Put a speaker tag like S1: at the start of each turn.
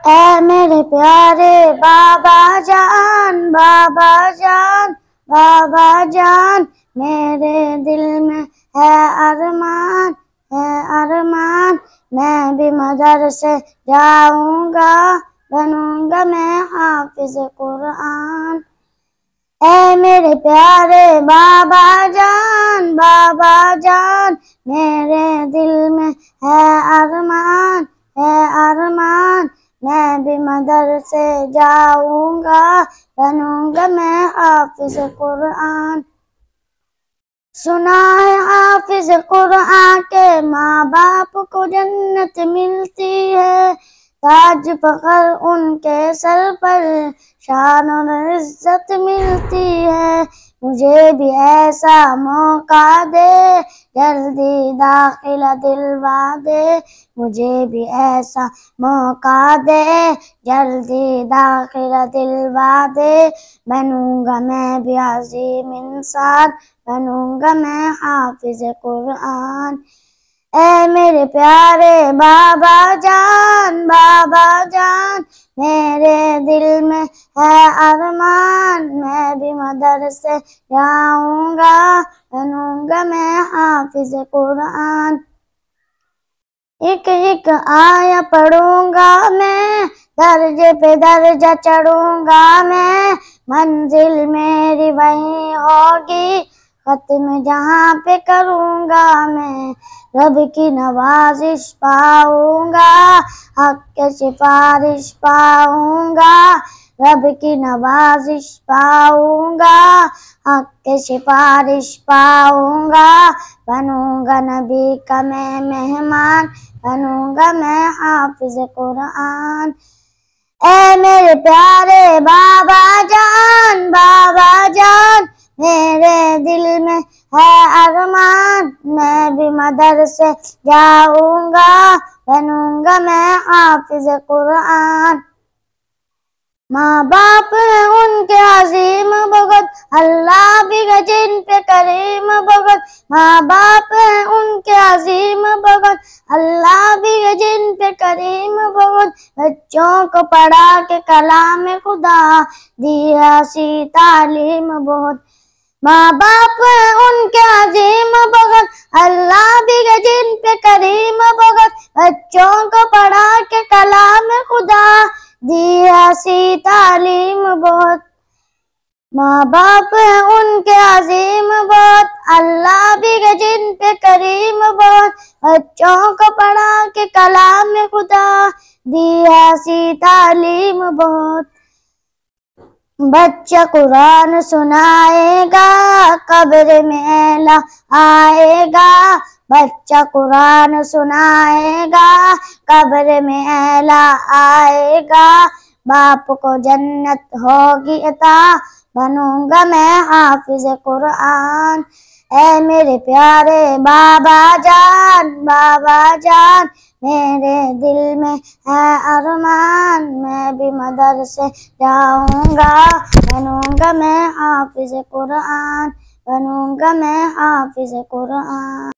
S1: اے میرے پیارے بابا جان، بابا جان، بابا جان، میرے دل میں ہے ارمان، ہے ارمان، میں بھی مدرسے جاؤں گا، بنوں گا میں حافظ قرآن۔ اے میرے پیارے بابا جان، بابا جان، میرے دل میں ہے ارمان، ہے ارمان، میں بھی مدرسے جاؤں گا، بنوں گا میں حافظ قرآن۔ سنا ہے حافظ قرآن کے ماں باپ کو جنت ملتی ہے، تاج فخر ان کے سر پر، شان اور عزت ملتی ہے۔ مجھے بھی ایسا موقع دے، جلدی داخلہ دلوا دے، مجھے بھی ایسا موقع دے، جلدی داخلہ دلوا دے، بنوں گا میں بھی عظیم انسان، بنوں گا میں حافظ قرآن۔ اے میرے پیارے بابا جان، بابا جان، میرے دل میں ہے ارمان، میں بھی مدرسے جاؤں گا، بنوں گا میں حافظ قرآن۔ ایک ایک آیا پڑھوں گا میں، درجے پہ درجہ چڑھوں گا میں، منزل میری وہیں ہوگی، ختم جہاں پہ کروں گا میں، رب کی نوازش پاؤں گا، حق کے سفارش پاؤں گا، رب کی نوازش پاؤں گا، حق کے سفارش پاؤں گا، بنوں گا نبی کا میں مہمان، بنوں گا میں حافظ قرآن۔ اے میرے پیارے بابا جان، بابا جان، میرے دل میں ہے ارمان، میں بھی مدرسے جاؤں گا، بنوں گا میں حافظ قرآن۔ ماں باپ ہیں ان کے عظیم بہت، اللہ بھی ہے جن پہ کریم بہت، ماں باپ ہیں ان کے عظیم بہت، اللہ بھی ہے جن پہ کریم بہت، بچوں کو پڑھا کے کلام خدا دی ایسی تعلیم بہت، ماں باپ ہیں ان کے عظیم بہت، اللہ بھی ہے جن پہ کریم بہت، بچوں کو پڑھا کے کلام خدا دی ایسی تعلیم بہت، ماں باپ ہیں ان کے عظیم بہت، اللہ بھی ہے جن پہ کریم بہت، بچوں کو پڑھا کے کلام خدا دی ایسی تعلیم بہت۔ بچہ قرآن سنائے گا، قبر میں اعلیٰ آئے گا، بچہ قرآن سنائے گا، قبر میں اعلیٰ آئے گا، باپ کو جنت ہوگی عطا، بنوں گا میں حافظ قرآن۔ اے میرے پیارے بابا جان، بابا جان، میرے دل میں ہے ارمان، میں بھی مدرسے جاؤں گا، بنوں گا میں حافظ قرآن، بنوں گا میں حافظ قرآن۔